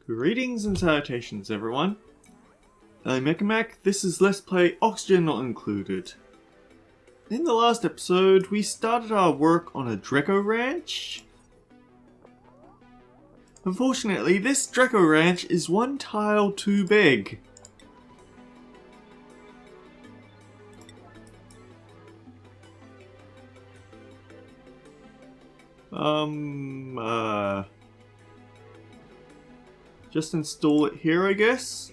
Greetings and salutations, everyone. I'm Mechamac. This is Let's Play Oxygen Not Included. In the last episode, we started our work on a Dreco Ranch. Unfortunately, this Dreco Ranch is one tile too big. Just install it here, I guess.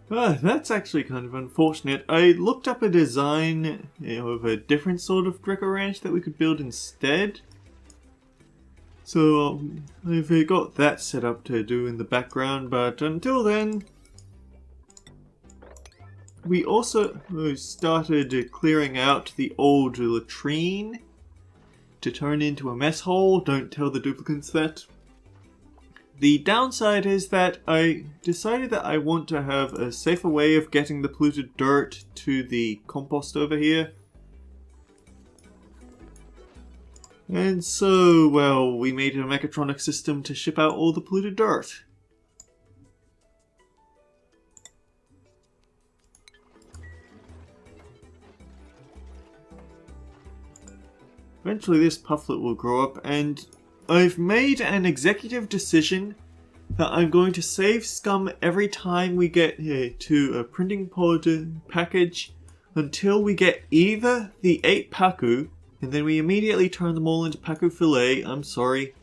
That's actually kind of unfortunate. I looked up a design of a different sort of Dreco Ranch that we could build instead. So I've got that set up to do in the background, but until then, we also started clearing out the old latrine to turn into a mess hole. Don't tell the duplicants that. The downside is that I decided that I want to have a safer way of getting the polluted dirt to the compost over here. And so, well, we made a mechatronic system to ship out all the polluted dirt. Eventually this pufflet will grow up, and I've made an executive decision that I'm going to save scum every time we get to a printing pod package until we get either the 8 Paku, and then we immediately turn them all into Paku Filet, I'm sorry,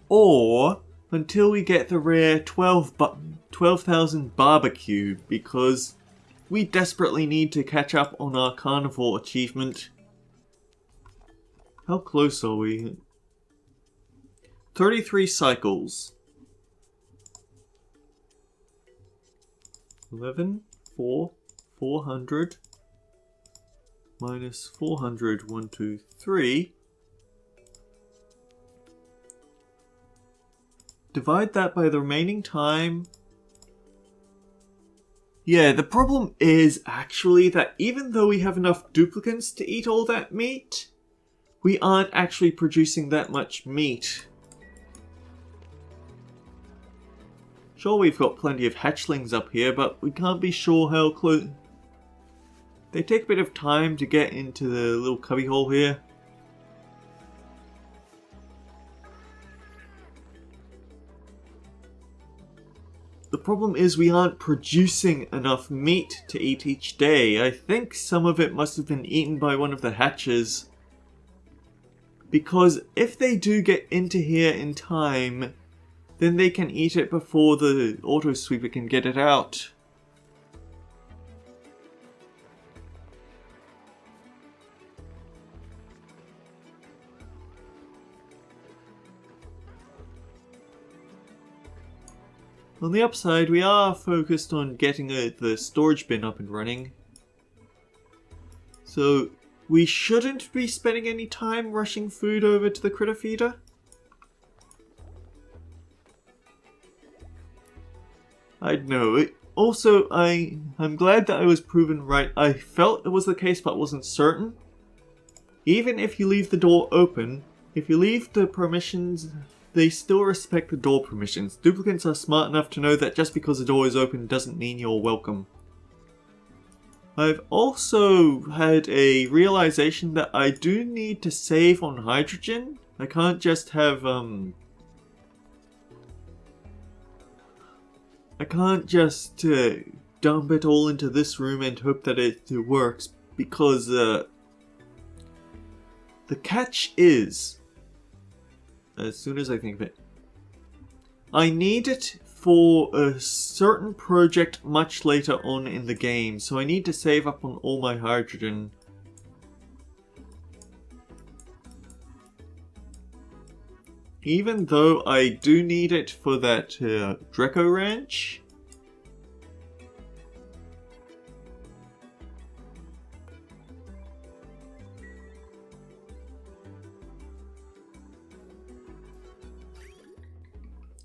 or until we get the rare 12,000 Barbecue, because we desperately need to catch up on our Carnivore achievement. How close are we? 33 cycles. 11, 4, 400, minus 400, 1, 2, 3. Divide that by the remaining time. Yeah, the problem is actually that even though we have enough duplicants to eat all that meat, we aren't actually producing that much meat. Sure, we've got plenty of hatchlings up here, but we can't be sure how close. They take a bit of time to get into the little cubbyhole here. The problem is we aren't producing enough meat to eat each day. I think some of it must have been eaten by one of the hatches. Because if they do get into here in time, then they can eat it before the auto sweeper can get it out. On the upside, we are focused on getting the storage bin up and running. So we shouldn't be spending any time rushing food over to the critter feeder. I know. Also, I'm glad that I was proven right. I felt it was the case, but wasn't certain. Even if you leave the door open, if you leave the permissions, they still respect the door permissions. Duplicants are smart enough to know that just because the door is open doesn't mean you're welcome. I've also had a realization that I do need to save on hydrogen. I can't just have, I can't just dump it all into this room and hope that it works, because the catch is, as soon as I think of it, I need it for a certain project much later on in the game, so I need to save up on all my hydrogen. Even though I do need it for that Dreco Ranch.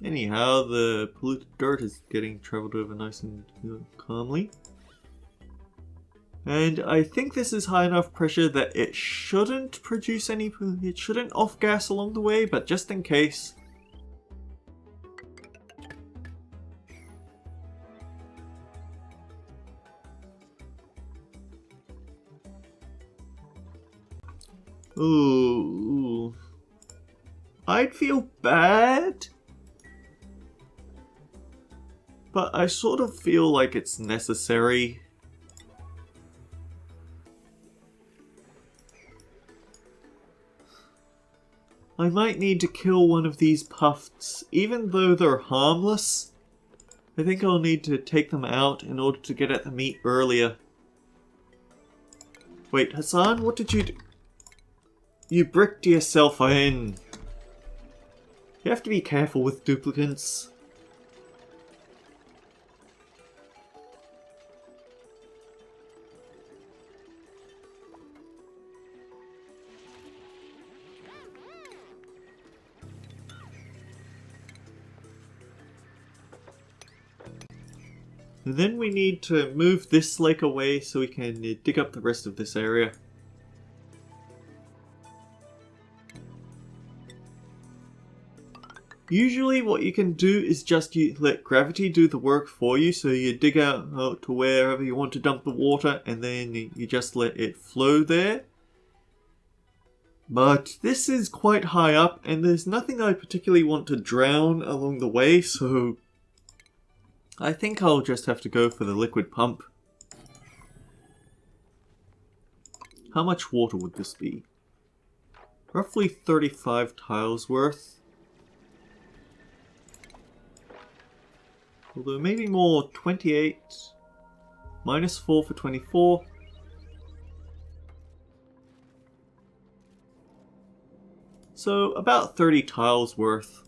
Anyhow, the polluted dirt is getting traveled over nice and calmly. And I think this is high enough pressure that it shouldn't produce any... It shouldn't off-gas along the way, but just in case. Ooh. I'd feel bad, but I sort of feel like it's necessary. I might need to kill one of these puffs, even though they're harmless. I think I'll need to take them out in order to get at the meat earlier. Wait, Hassan, what did you do? You bricked yourself in. You have to be careful with duplicants. And then we need to move this lake away so we can dig up the rest of this area. Usually what you can do is just let gravity do the work for you, so you dig out to wherever you want to dump the water and then you just let it flow there. But this is quite high up and there's nothing I particularly want to drown along the way, so I think I'll just have to go for the liquid pump. How much water would this be? Roughly 35 tiles worth. Although maybe more, 28. Minus 4 for 24. So about 30 tiles worth.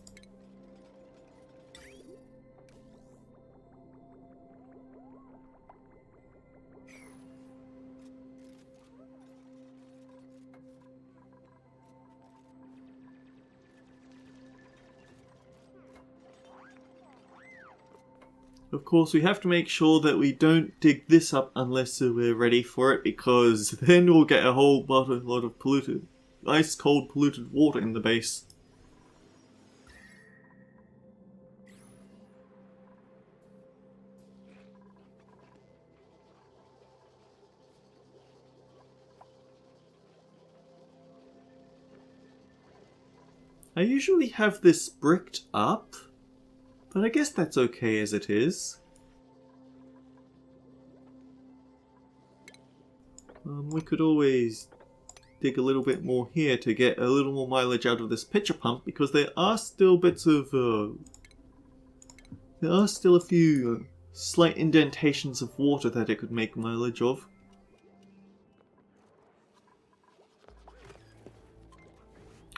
Of course, we have to make sure that we don't dig this up unless we're ready for it, because then we'll get a whole lot of polluted, ice cold polluted water in the base. I usually have this bricked up, but I guess that's okay as it is. We could always dig a little bit more here to get a little more mileage out of this pitcher pump, because there are still bits of... there are still a few slight indentations of water that it could make mileage of.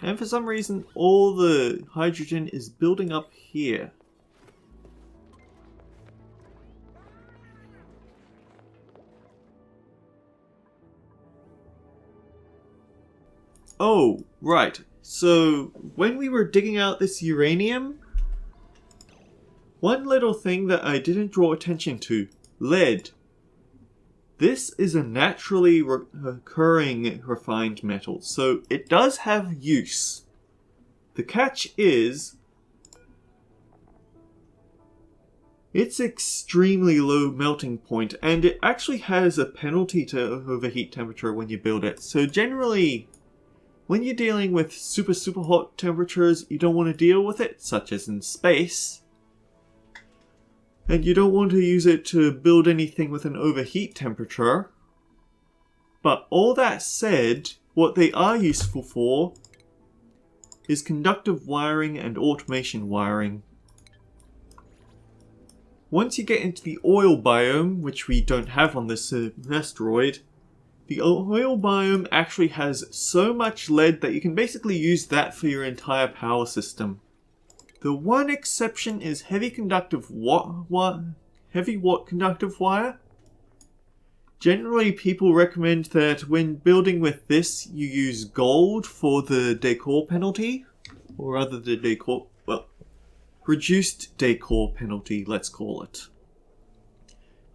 And for some reason, all the hydrogen is building up here. Oh, right. So, when we were digging out this uranium, one little thing that I didn't draw attention to, lead. This is a naturally occurring refined metal, so it does have use. The catch is, it's extremely low melting point, and it actually has a penalty to overheat temperature when you build it. So generally, when you're dealing with super hot temperatures, you don't want to deal with it, such as in space. And you don't want to use it to build anything with an overheat temperature. But all that said, what they are useful for is conductive wiring and automation wiring. Once you get into the oil biome, which we don't have on this asteroid, the oil biome actually has so much lead that you can basically use that for your entire power system. The one exception is heavy watt conductive wire. Generally, people recommend that when building with this, you use gold for the decor penalty, or rather reduced decor penalty, let's call it.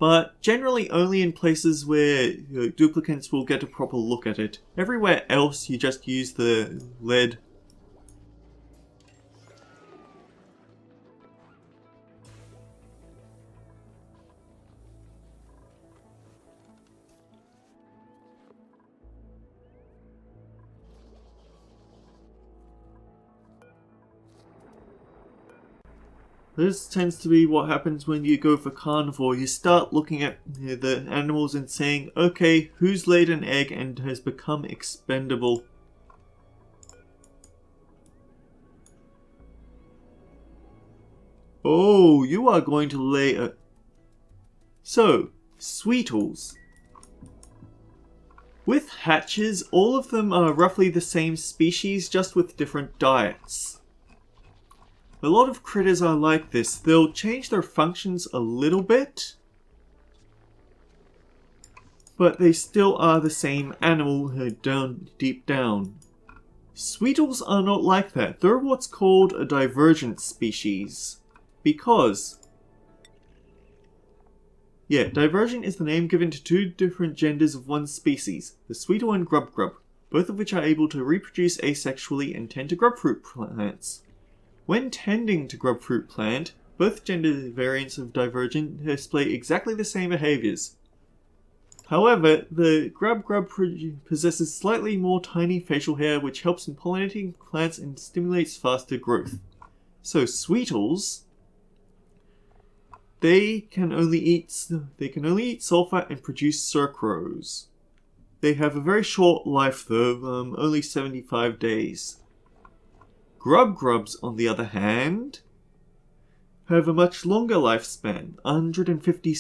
but generally only in places where duplicants will get a proper look at it. Everywhere else you just use the lead. This tends to be what happens when you go for carnivore. You start looking at the animals and saying, okay, who's laid an egg and has become expendable? Oh, you are going to lay a... So, Sweetles. With hatches, all of them are roughly the same species, just with different diets. A lot of critters are like this. They'll change their functions a little bit, but they still are the same animal deep down. Sweetles are not like that. They're what's called a divergent species. Because... yeah, divergent is the name given to two different genders of one species, the Sweetle and Grubgrub, both of which are able to reproduce asexually and tend to grubfruit plants. When tending to grubfruit plant, both gender variants of divergent display exactly the same behaviors. However, the grubgrub possesses slightly more tiny facial hair which helps in pollinating plants and stimulates faster growth. So Sweetles, they can only eat sulfur and produce sucrose. They have a very short life though, only 75 days. Grubgrubs, on the other hand, have a much longer lifespan, 150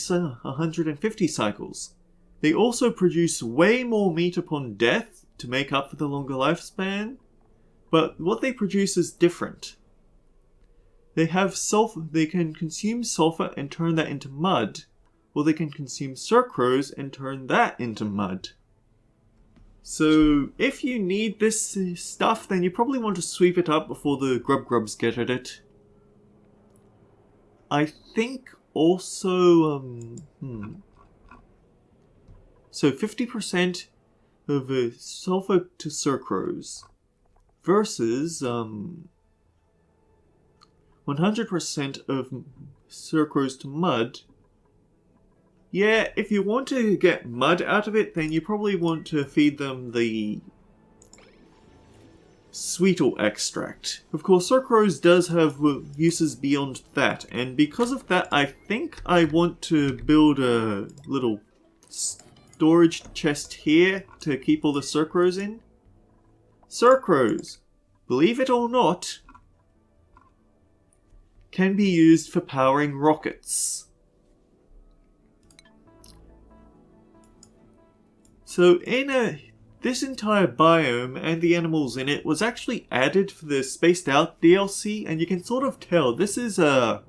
cycles. They also produce way more meat upon death to make up for the longer lifespan, but what they produce is different. They have sulfur. They can consume sulfur and turn that into mud, or they can consume sucrose and turn that into mud. So, if you need this stuff, then you probably want to sweep it up before the grubgrubs get at it. I think also, so 50% of sulfur to sucrose versus 100% of sucrose to mud. Yeah, if you want to get mud out of it, then you probably want to feed them the Sweetle extract. Of course, sucrose does have uses beyond that, and because of that, I think I want to build a little storage chest here to keep all the sucrose in. Sucrose, believe it or not, can be used for powering rockets. So this entire biome and the animals in it was actually added for the Spaced Out DLC, and you can sort of tell this is a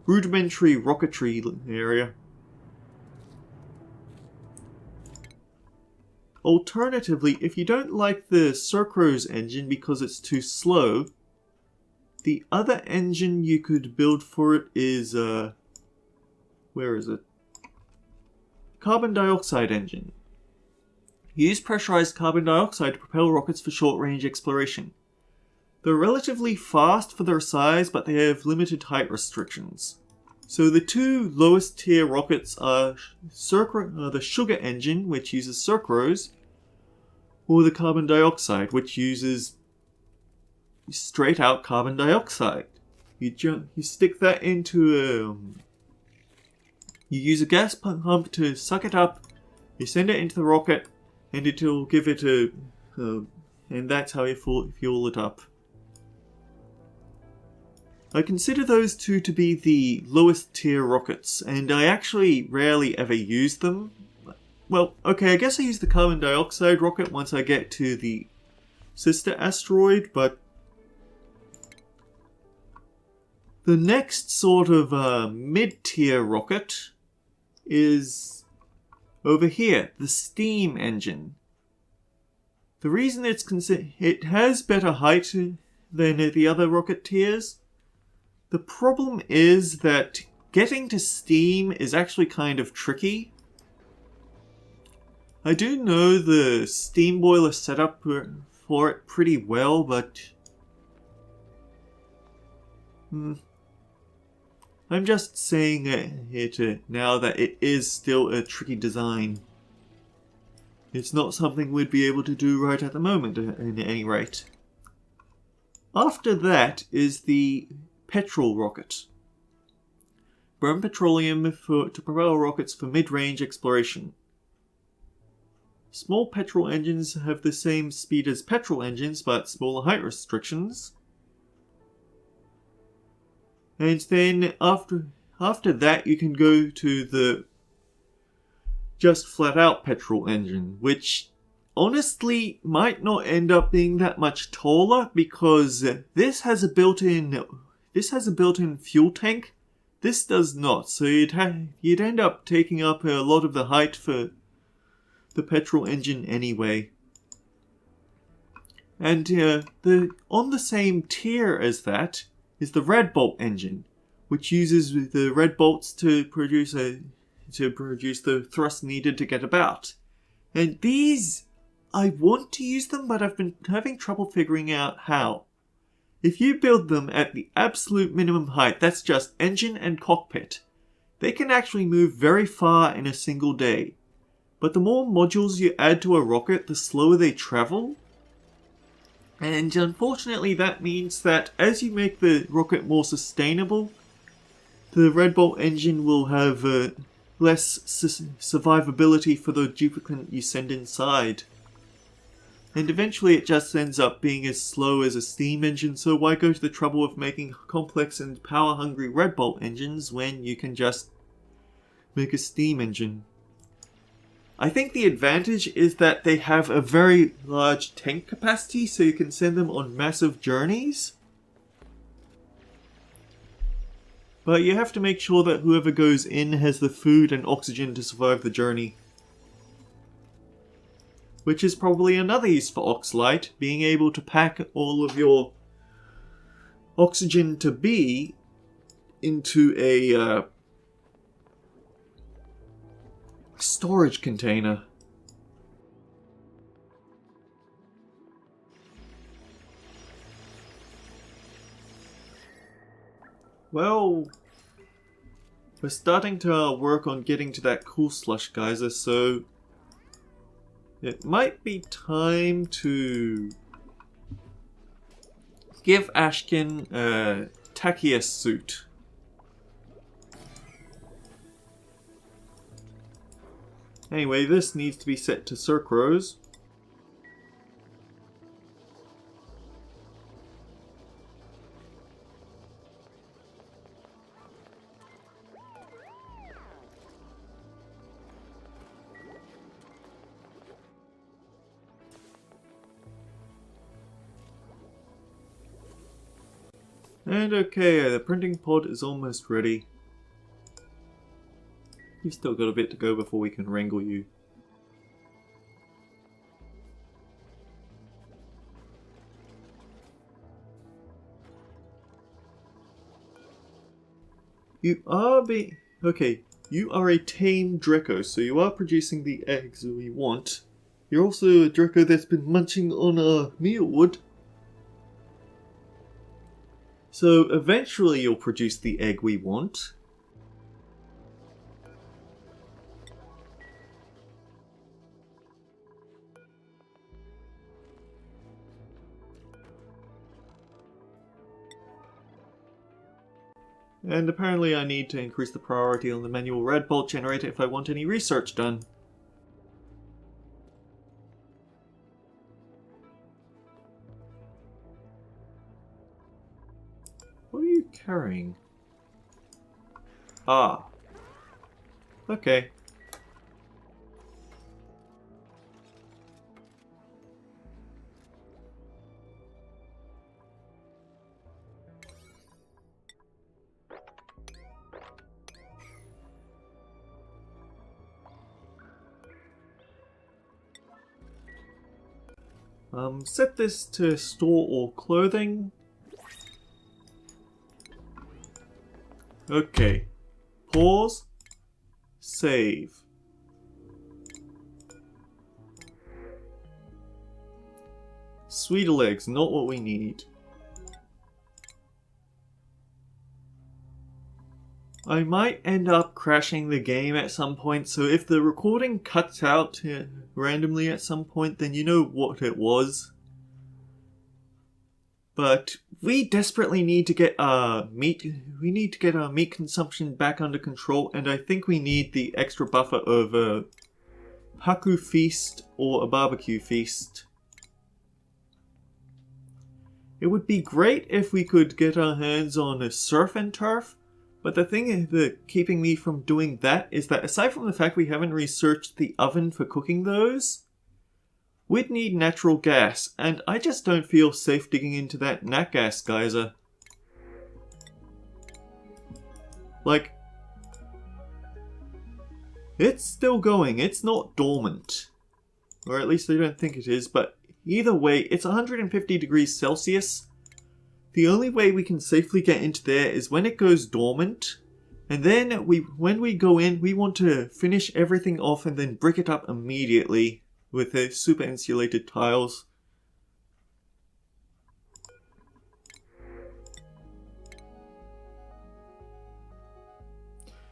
rudimentary rocketry area. Alternatively, if you don't like the sucrose engine because it's too slow, the other engine you could build for it is where is it? Carbon dioxide engine. Use pressurized carbon dioxide to propel rockets for short-range exploration. They're relatively fast for their size, but they have limited height restrictions. So the two lowest tier rockets are the sugar engine, which uses sucrose, or the carbon dioxide, which uses straight out carbon dioxide. You stick that into you use a gas pump to suck it up, you send it into the rocket, and it'll give it and that's how you fuel it up. I consider those two to be the lowest tier rockets, and I actually rarely ever use them. Well, okay, I guess I use the carbon dioxide rocket once I get to the sister asteroid, but the next sort of mid-tier rocket is over here, the steam engine. The reason it has better height than the other rocket tiers, the problem is that getting to steam is actually kind of tricky. I do know the steam boiler setup for it pretty well, but I'm just saying it now that it is still a tricky design. It's not something we'd be able to do right at the moment, at any rate. After that is the petrol rocket. Burn petroleum to propel rockets for mid-range exploration. Small petrol engines have the same speed as petrol engines, but smaller height restrictions. And then after that you can go to the just flat out petrol engine, which honestly might not end up being that much taller because this has a built-in fuel tank. This does not, so you'd end up taking up a lot of the height for the petrol engine anyway. And on the same tier as that is the red bolt engine, which uses the red bolts to produce the thrust needed to get about. And these, I want to use them, but I've been having trouble figuring out how. If you build them at the absolute minimum height, that's just engine and cockpit, they can actually move very far in a single day. But the more modules you add to a rocket, the slower they travel. And unfortunately that means that as you make the rocket more sustainable, the red bolt engine will have less survivability for the duplicant you send inside. And eventually it just ends up being as slow as a steam engine, so why go to the trouble of making complex and power-hungry red bolt engines when you can just make a steam engine? I think the advantage is that they have a very large tank capacity, so you can send them on massive journeys. But you have to make sure that whoever goes in has the food and oxygen to survive the journey. Which is probably another use for Oxlite, being able to pack all of your oxygen to be into a storage container. Well, we're starting to work on getting to that cool slush geyser, so it might be time to give Ashkin a Tachyon suit. Anyway, this needs to be set to Sucrose. And okay, the printing pod is almost ready. You've still got a bit to go before we can wrangle you. You are a tame Draco, so you are producing the eggs we want. You're also a Draco that's been munching on our mealwood. So eventually you'll produce the egg we want. And apparently I need to increase the priority on the manual red bolt generator if I want any research done. What are you carrying? Ah. Okay. Set this to store all clothing. Okay. Pause. Save. Sweeter legs, not what we need. I might end up crashing the game at some point, so if the recording cuts out randomly at some point, then you know what it was. But we desperately need to get our meat consumption back under control, and I think we need the extra buffer of a Haku feast or a barbecue feast. It would be great if we could get our hands on a surf and turf, but the thing that keeping me from doing that is that aside from the fact we haven't researched the oven for cooking those, we'd need natural gas, and I just don't feel safe digging into that nat gas geyser. Like, it's still going, it's not dormant. Or at least I don't think it is, but either way, it's 150 degrees Celsius. The only way we can safely get into there is when it goes dormant, and then when we go in, we want to finish everything off and then brick it up immediately with the super insulated tiles.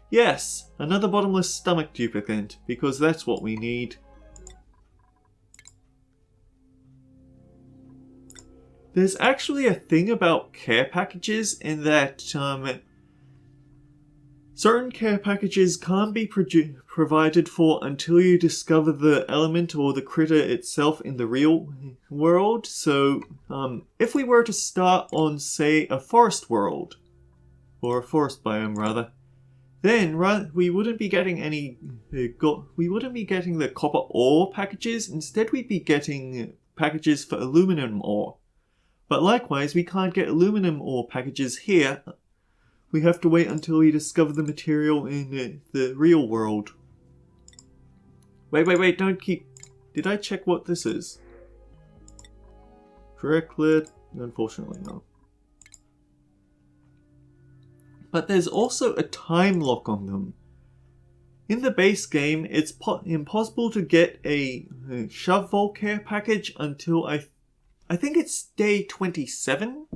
Yes, another bottomless stomach duplicant, because that's what we need. There's actually a thing about care packages in that certain care packages can't be provided for until you discover the element or the critter itself in the real world. So if we were to start on, say, a forest world, or a forest biome rather, then we wouldn't be getting any we wouldn't be getting the copper ore packages. Instead, we'd be getting packages for aluminum ore. But likewise, we can't get aluminum ore packages here. We have to wait until we discover the material in the real world. Wait, don't keep... Did I check what this is? Correctly? Unfortunately, no. But there's also a time lock on them. In the base game, it's impossible to get a Shove Vault care package until I think it's day 27?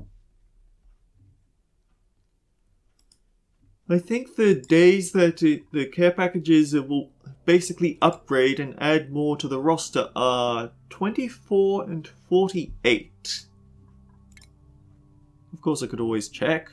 I think the days that the care packages will basically upgrade and add more to the roster are 24 and 48. Of course, I could always check.